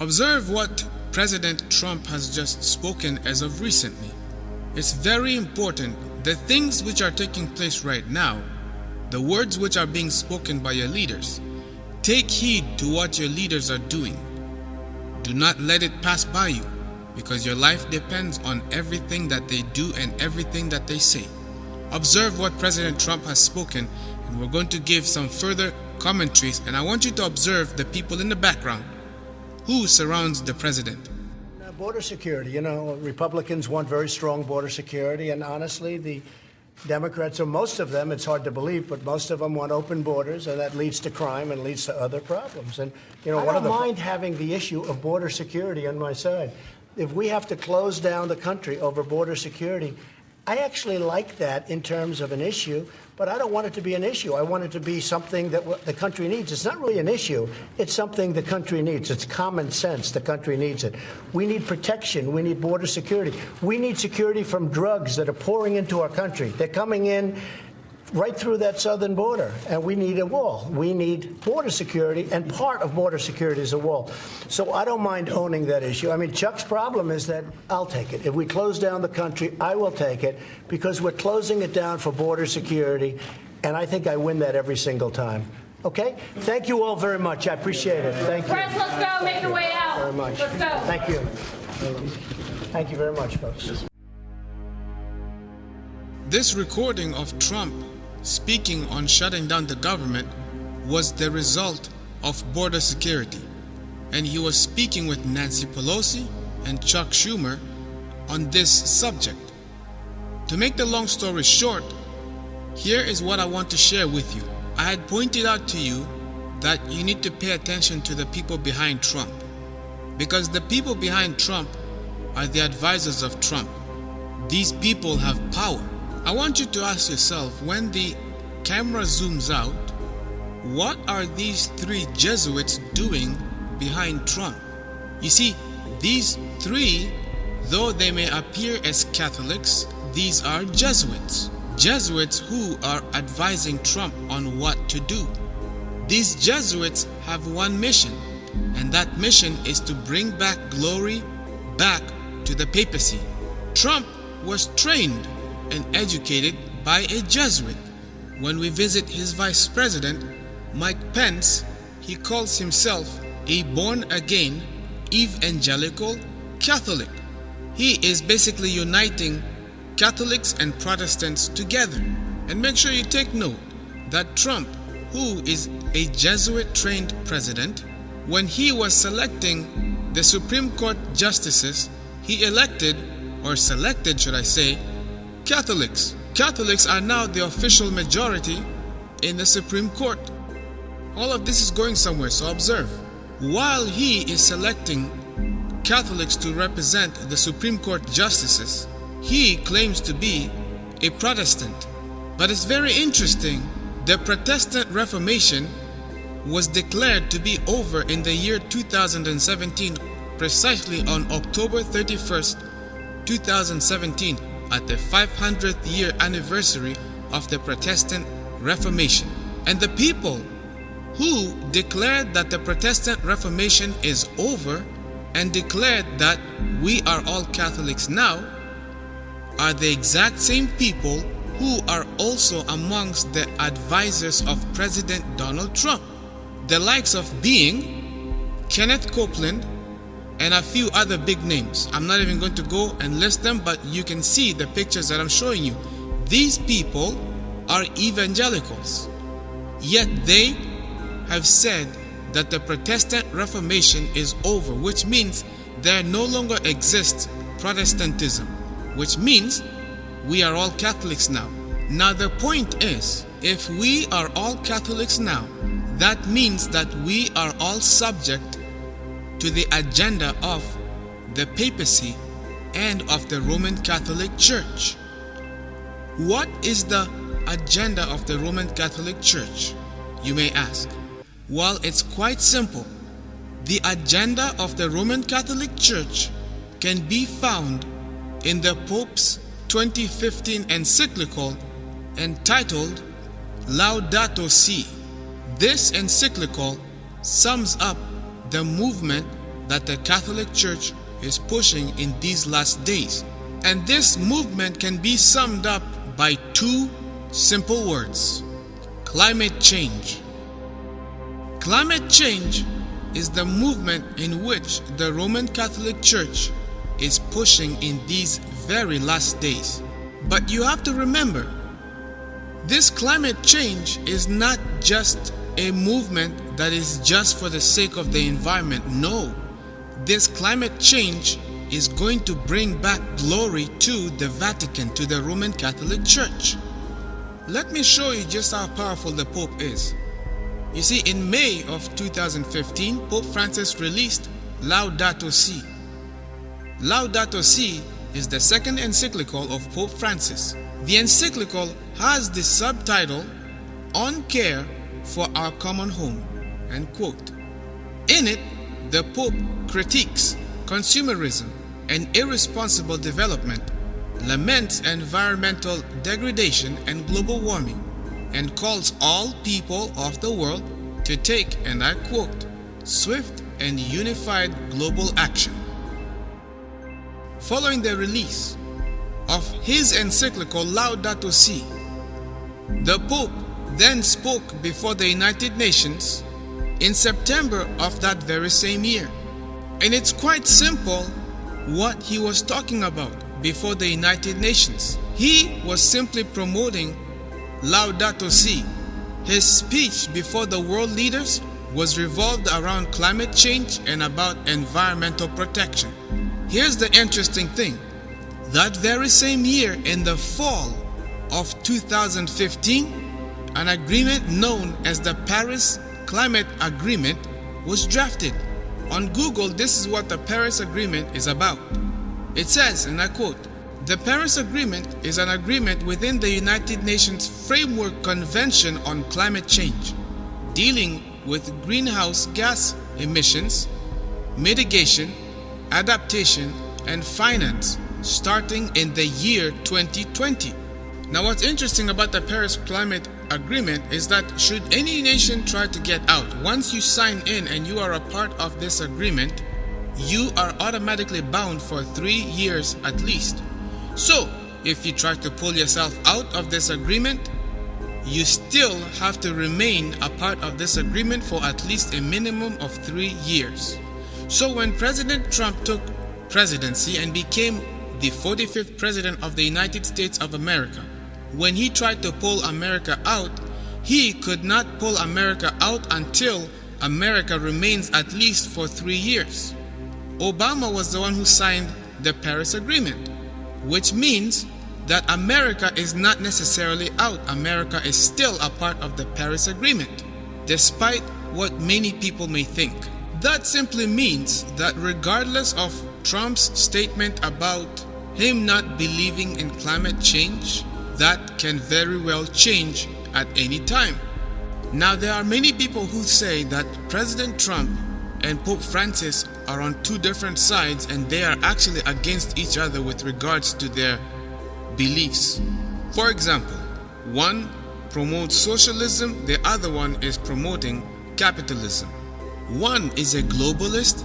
Observe what President Trump has just spoken as of recently. It's very important. The things which are taking place right now, the words which are being spoken by your leaders, take heed to what your leaders are doing. Do not let it pass by you, because your life depends on everything that they do and everything that they say. Observe what President Trump has spoken, and we're going to give some further commentaries, and I want you to observe the people in the background who surrounds the president. Border security, Republicans want very strong border security, and honestly, the Democrats, or most of them, it's hard to believe, but most of them want open borders, and that leads to crime and leads to other problems. And, I don't mind having the issue of border security on my side. If we have to close down the country over border security, I actually like that in terms of an issue, but I don't want it to be an issue. I want it to be something that the country needs. It's not really an issue. It's something the country needs. It's common sense. The country needs it. We need protection. We need border security. We need security from drugs that are pouring into our country. They're coming in right through that southern border, and we need a wall. We need border security, and part of border security is a wall. So I don't mind owning that issue. I mean, Chuck's problem is that I'll take it. If we close down the country, I will take it, because we're closing it down for border security, and I think I win that every single time. Okay? Thank you all very much. I appreciate it. Thank you. Press, let's go. Make your way out. Very much. Let's go. Thank you. Thank you very much, folks. This recording of Trump speaking on shutting down the government was the result of border security, and he was speaking with Nancy Pelosi and Chuck Schumer on this subject. To make the long story short, here is what I want to share with you. I had pointed out to you that you need to pay attention to the people behind Trump, because the people behind Trump are the advisors of Trump. These people have power. I want you to ask yourself, when the camera zooms out, what are these three Jesuits doing behind Trump? You see, these three, though they may appear as Catholics, these are Jesuits. Jesuits who are advising Trump on what to do. These Jesuits have one mission, and that mission is to bring back glory back to the papacy. Trump was trained and educated by a Jesuit. When we visit his vice president, Mike Pence, he calls himself a born-again evangelical Catholic. He is basically uniting Catholics and Protestants together. And make sure you take note that Trump, who is a Jesuit-trained president, when he was selecting the Supreme Court justices, he elected, or selected should I say, Catholics. Catholics are now the official majority in the Supreme Court. All of this is going somewhere, so observe. While he is selecting Catholics to represent the Supreme Court justices, he claims to be a Protestant. But it's very interesting, the Protestant Reformation was declared to be over in the year 2017, precisely on October 31st, 2017, at the 500th year anniversary of the Protestant Reformation. And the people who declared that the Protestant Reformation is over and declared that we are all Catholics now are the exact same people who are also amongst the advisors of President Donald Trump, the likes of being Kenneth Copeland and a few other big names. I'm not even going to go and list them, but you can see the pictures that I'm showing you. These people are evangelicals, yet they have said that the Protestant Reformation is over, which means there no longer exists Protestantism, which means we are all Catholics now. Now the point is, if we are all Catholics now, that means that we are all subject to the agenda of the papacy and of the Roman Catholic Church. What is the agenda of the Roman Catholic Church, you may ask? Well, it's quite simple. The agenda of the Roman Catholic Church can be found in the Pope's 2015 encyclical entitled Laudato Si. This encyclical sums up the movement that the Catholic Church is pushing in these last days. And this movement can be summed up by two simple words: climate change. Climate change is the movement in which the Roman Catholic Church is pushing in these very last days. But you have to remember, this climate change is not just a movement that is just for the sake of the environment. No, this climate change is going to bring back glory to the Vatican, to the Roman Catholic Church. Let me show you just how powerful the Pope is. You see, in May of 2015, Pope Francis released Laudato Si. Laudato Si is the second encyclical of Pope Francis. The encyclical has the subtitle, On Care for Our Common Home, end quote. In it, the Pope critiques consumerism and irresponsible development, laments environmental degradation and global warming, and calls all people of the world to take, and I quote, swift and unified global action. Following the release of his encyclical Laudato Si, the Pope then spoke before the United Nations in September of that very same year. And it's quite simple what he was talking about before the United Nations. He was simply promoting Laudato Si. His speech before the world leaders was revolved around climate change and about environmental protection. Here's the interesting thing. That very same year, in the fall of 2015, an agreement known as the Paris Climate Agreement was drafted. On Google, this is what the Paris Agreement is about. It says, and I quote, "The Paris Agreement is an agreement within the United Nations Framework Convention on Climate Change, dealing with greenhouse gas emissions, mitigation, adaptation, and finance, starting in the year 2020. Now, what's interesting about the Paris Climate Agreement is that should any nation try to get out, once you sign in and you are a part of this agreement, you are automatically bound for 3 years at least. So, if you try to pull yourself out of this agreement, you still have to remain a part of this agreement for at least a minimum of 3 years. So when President Trump took presidency and became the 45th President of the United States of America, when he tried to pull America out, he could not pull America out until America remains at least for 3 years. Obama was the one who signed the Paris Agreement, which means that America is not necessarily out. America is still a part of the Paris Agreement, despite what many people may think. That simply means that regardless of Trump's statement about him not believing in climate change, that can very well change at any time. Now, there are many people who say that President Trump and Pope Francis are on two different sides and they are actually against each other with regards to their beliefs. For example, one promotes socialism, the other one is promoting capitalism. One is a globalist,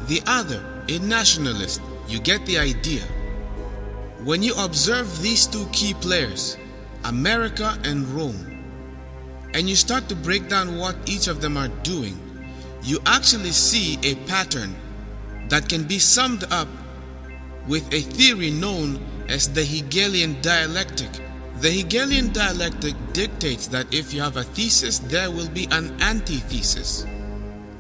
the other a nationalist. You get the idea. When you observe these two key players, America and Rome, and you start to break down what each of them are doing, you actually see a pattern that can be summed up with a theory known as the Hegelian dialectic. The Hegelian dialectic dictates that if you have a thesis, there will be an antithesis,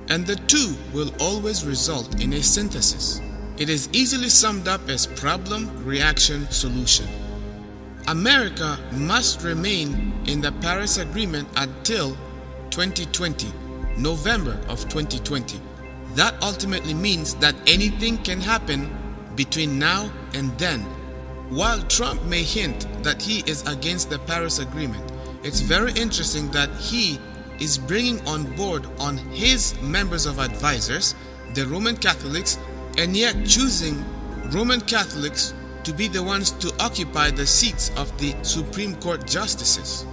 and the two will always result in a synthesis. It is easily summed up as problem, reaction, solution. America must remain in the Paris Agreement until 2020, November of 2020. That ultimately means that anything can happen between now and then. While Trump may hint that he is against the Paris Agreement, it's very interesting that he is bringing on board on his members of advisors, the Roman Catholics, and yet choosing Roman Catholics to be the ones to occupy the seats of the Supreme Court justices.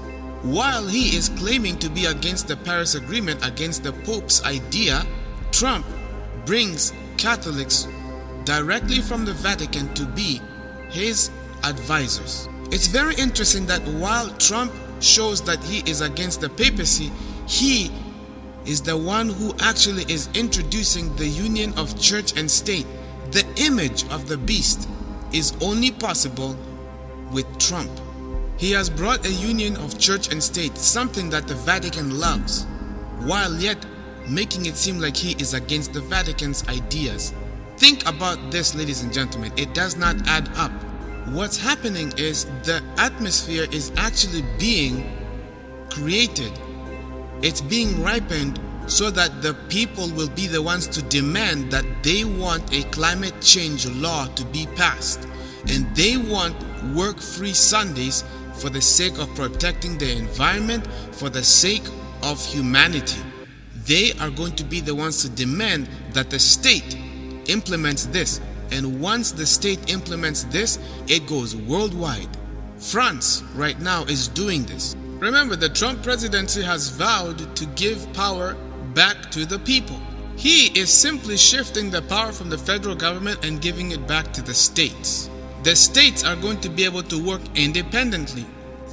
While he is claiming to be against the Paris Agreement, against the Pope's idea, Trump brings Catholics directly from the Vatican to be his advisors. It's very interesting that while Trump shows that he is against the papacy, he is the one who actually is introducing the union of church and state. The image of the beast is only possible with Trump. He has brought a union of church and state, something that the Vatican loves, while yet making it seem like he is against the Vatican's ideas. Think about this, ladies and gentlemen. It does not add up. What's happening is the atmosphere is actually being created. It's being ripened so that the people will be the ones to demand that they want a climate change law to be passed. And they want work-free Sundays for the sake of protecting the environment, for the sake of humanity. They are going to be the ones to demand that the state implements this. And once the state implements this, it goes worldwide. France right now is doing this. Remember, the Trump presidency has vowed to give power back to the people. He is simply shifting the power from the federal government and giving it back to the states. The states are going to be able to work independently.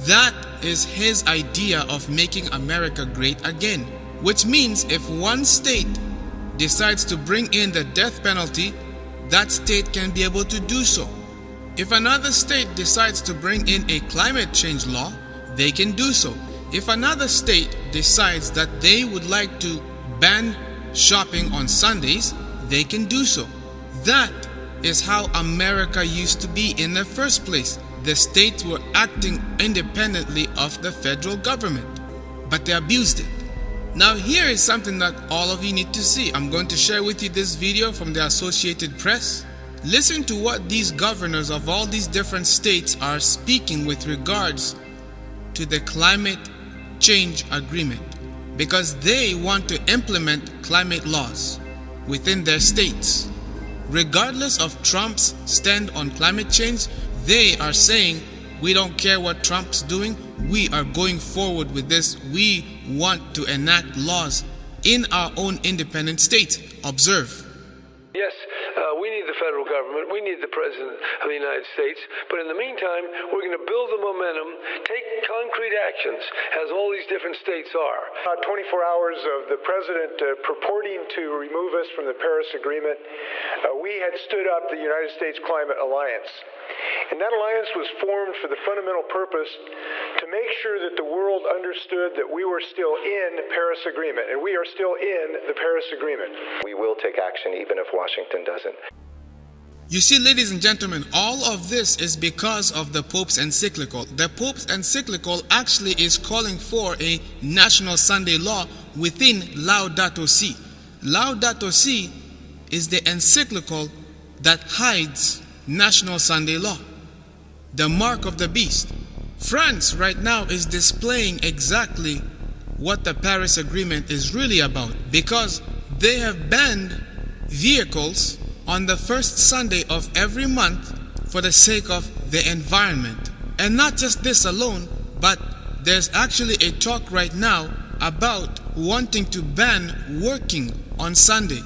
That is his idea of making America great again. Which means if one state decides to bring in the death penalty, that state can be able to do so. If another state decides to bring in a climate change law, they can do so. If another state decides that they would like to ban shopping on Sundays, they can do so. That is how America used to be in the first place. The states were acting independently of the federal government, but they abused it. Now here is something that all of you need to see. I'm going to share with you this video from the Associated Press. Listen to what these governors of all these different states are speaking with regards to the climate change agreement, because they want to implement climate laws within their states. Regardless of Trump's stand on climate change, they are saying, we don't care what Trump's doing, we are going forward with this. We want to enact laws in our own independent states. Observe. Yes, we need the federal government, we need the President of the United States, but in the meantime, we're going to build the momentum, take concrete actions, as all these different states are. 24 hours of the President purporting to remove us from the Paris Agreement, we had stood up the United States Climate Alliance. And that alliance was formed for the fundamental purpose to make sure that the world understood that we were still in the Paris Agreement, and we are still in the Paris Agreement. We will take action even if Washington doesn't. You see, ladies and gentlemen, all of this is because of the Pope's encyclical. The Pope's encyclical actually is calling for a national Sunday law within Laudato Si. Laudato Si is the encyclical that hides national Sunday law, the mark of the beast. France right now is displaying exactly what the Paris Agreement is really about, because they have banned vehicles on the first Sunday of every month for the sake of the environment. And not just this alone, but there's actually a talk right now about wanting to ban working on Sunday.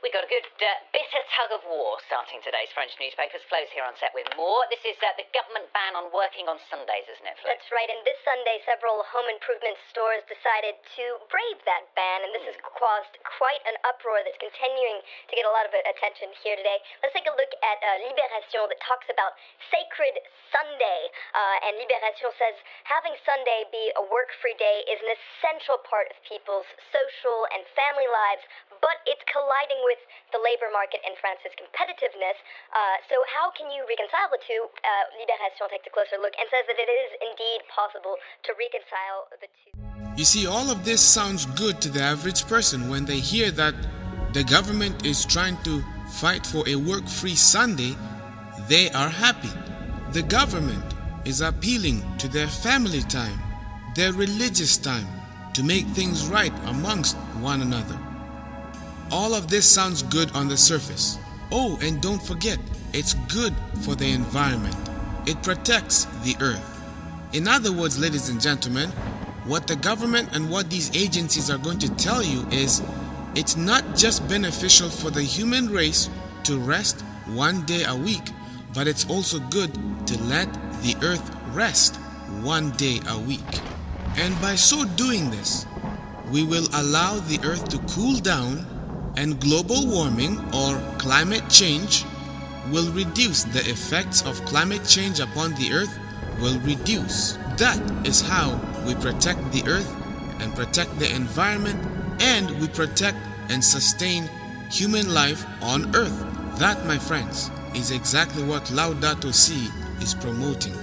We got a good bitter tug of war starting today's French newspapers. Flo's here on set with more. This is the government ban on working on Sundays, isn't it, Flo? That's right, and this Sunday several home improvement stores decided to brave that ban, and this has caused quite an uproar that's continuing to get a lot of attention here today. Let's take a look at Libération that talks about Sacred Sunday, and Libération says having Sunday be a work-free day is an essential part of people's social and family lives, but it's colliding with the labor market and France's competitiveness. So how can you reconcile the two? Libération takes a closer look and says that it is indeed possible to reconcile the two. You see, all of this sounds good to the average person when they hear that the government is trying to fight for a work-free Sunday. They are happy. The government is appealing to their family time, their religious time, to make things right amongst one another. All of this sounds good on the surface. Oh, and don't forget, it's good for the environment. It protects the earth. In other words, ladies and gentlemen, what the government and what these agencies are going to tell you is it's not just beneficial for the human race to rest one day a week, but it's also good to let the earth rest one day a week. And by so doing this, we will allow the earth to cool down, and global warming or climate change will reduce. The effects of climate change upon the earth will reduce. That is how we protect the earth and protect the environment, and we protect and sustain human life on earth. That, my friends, is exactly what Laudato Si is promoting.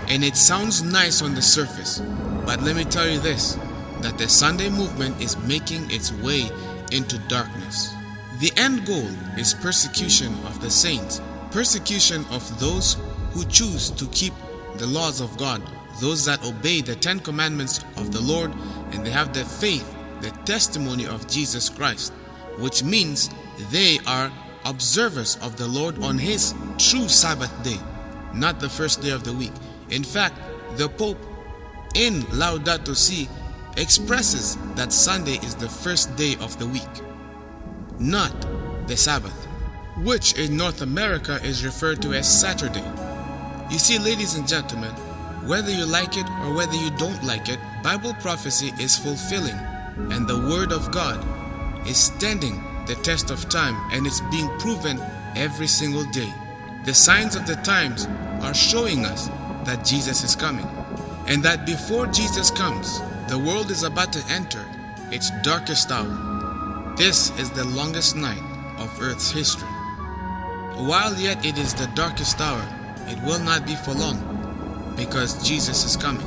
And it sounds nice on the surface, but let me tell you this, that the Sunday movement is making its way into darkness. The end goal is persecution of the saints, persecution of those who choose to keep the laws of God, those that obey the 10 commandments of the Lord, and they have the faith, the testimony of Jesus Christ, which means they are observers of the Lord on His true Sabbath day, not the first day of the week. In fact, the Pope in Laudato Si expresses that Sunday is the first day of the week, not the Sabbath, which in North America is referred to as Saturday. You see, ladies and gentlemen, whether you like it or whether you don't like it, Bible prophecy is fulfilling, and the Word of God is standing the test of time, and it's being proven every single day. The signs of the times are showing us that Jesus is coming, and that before Jesus comes, the world is about to enter its darkest hour. This is the longest night of Earth's history. While yet it is the darkest hour, it will not be for long, because Jesus is coming.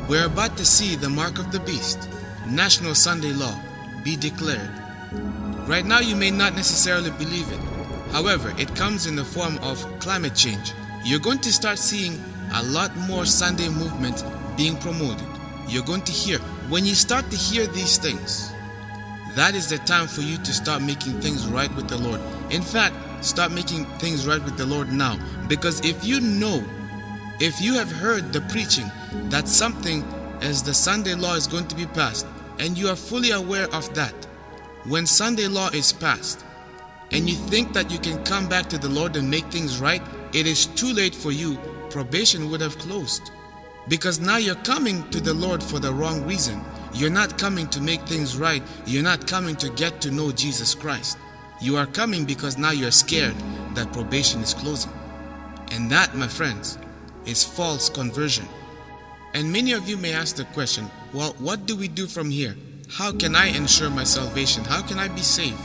We're about to see the mark of the beast, National Sunday Law, be declared. Right now you may not necessarily believe it. However, it comes in the form of climate change. You're going to start seeing a lot more Sunday movement being promoted. You're going to hear, when you start to hear these things, that is the time for you to start making things right with the Lord. In fact, start making things right with the Lord now. Because if you have heard the preaching that something as the Sunday law is going to be passed, and you are fully aware of that, when Sunday law is passed, and you think that you can come back to the Lord and make things right, it is too late for you. Probation would have closed. Because now you're coming to the Lord for the wrong reason. You're not coming to make things right. You're not coming to get to know Jesus Christ. You are coming because now you're scared that probation is closing. And that, my friends, is false conversion. And many of you may ask the question, well, what do we do from here? How can I ensure my salvation? How can I be saved?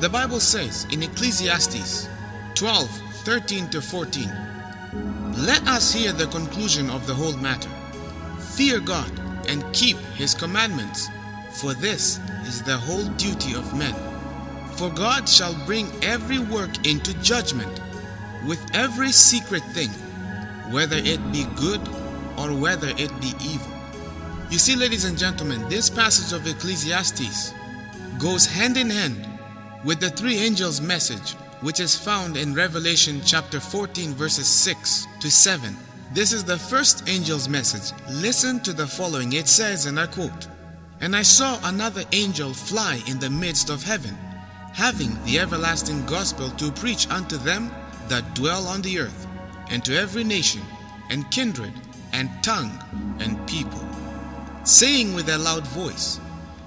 The Bible says in Ecclesiastes 12:13-14, let us hear the conclusion of the whole matter. Fear God and keep His commandments, for this is the whole duty of men. For God shall bring every work into judgment with every secret thing, whether it be good or whether it be evil. You see, ladies and gentlemen, this passage of Ecclesiastes goes hand in hand with the three angels' message, which is found in Revelation chapter 14 verses 6-7. This is the first angel's message. Listen to the following. It says, and I quote, "And I saw another angel fly in the midst of heaven, having the everlasting gospel to preach unto them that dwell on the earth, and to every nation, and kindred, and tongue, and people, saying with a loud voice,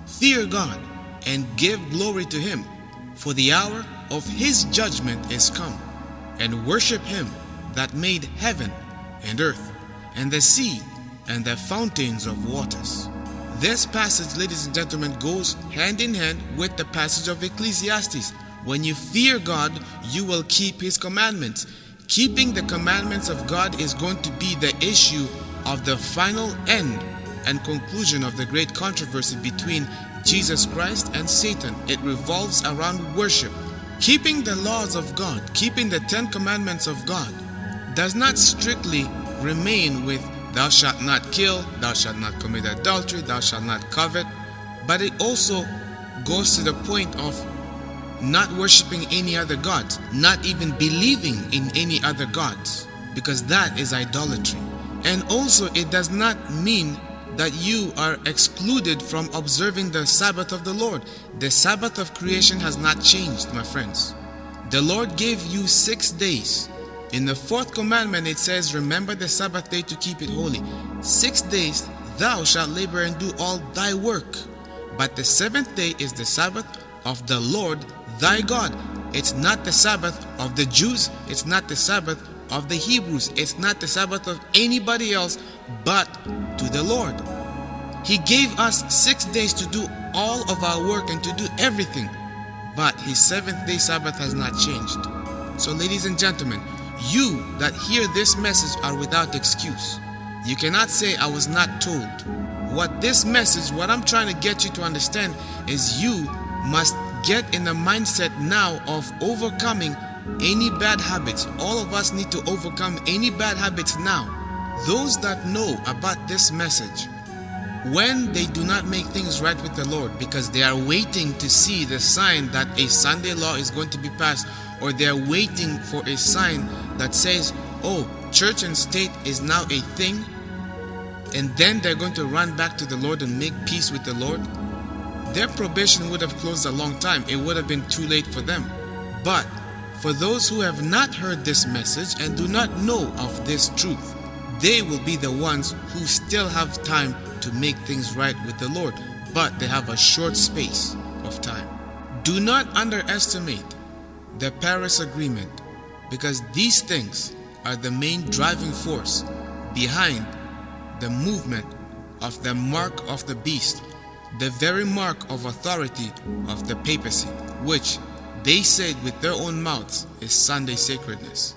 Fear God, and give glory to Him, for the hour of His judgment is come, and worship Him that made heaven and earth, and the sea, and the fountains of waters." This passage, ladies and gentlemen, goes hand in hand with the passage of Ecclesiastes. When you fear God, you will keep His commandments. Keeping the commandments of God is going to be the issue of the final end and conclusion of the great controversy between Jesus Christ and Satan. It revolves around worship. Keeping the laws of God, keeping the 10 commandments of God, does not strictly remain with thou shalt not kill, thou shalt not commit adultery, thou shalt not covet, but it also goes to the point of not worshiping any other gods, not even believing in any other gods, because that is idolatry. And also it does not mean that you are excluded from observing the Sabbath of the Lord. The Sabbath of creation has not changed, my friends. The Lord gave you 6 days. In the 4th commandment it says, remember the Sabbath day to keep it holy. 6 days thou shalt labor and do all thy work. But the 7th day is the Sabbath of the Lord thy God. It's not the Sabbath of the Jews. It's not the Sabbath of the Hebrews. It's not the Sabbath of anybody else but to the Lord. He gave us 6 days to do all of our work and to do everything. But his 7th day Sabbath has not changed. So ladies and gentlemen, you that hear this message are without excuse. You cannot say I was not told. What this message, what I'm trying to get you to understand is you must get in the mindset now of overcoming any bad habits. All of us need to overcome any bad habits now. Those that know about this message, when they do not make things right with the Lord because they are waiting to see the sign that a Sunday law is going to be passed, or they are waiting for a sign that says, oh, church and state is now a thing, and then they're going to run back to the Lord and make peace with the Lord, their probation would have closed a long time. It would have been too late for them. But for those who have not heard this message and do not know of this truth, they will be the ones who still have time to make things right with the Lord, but they have a short space of time. Do not underestimate the Paris Agreement, because these things are the main driving force behind the movement of the mark of the beast, the very mark of authority of the papacy, which they said with their own mouths is Sunday sacredness.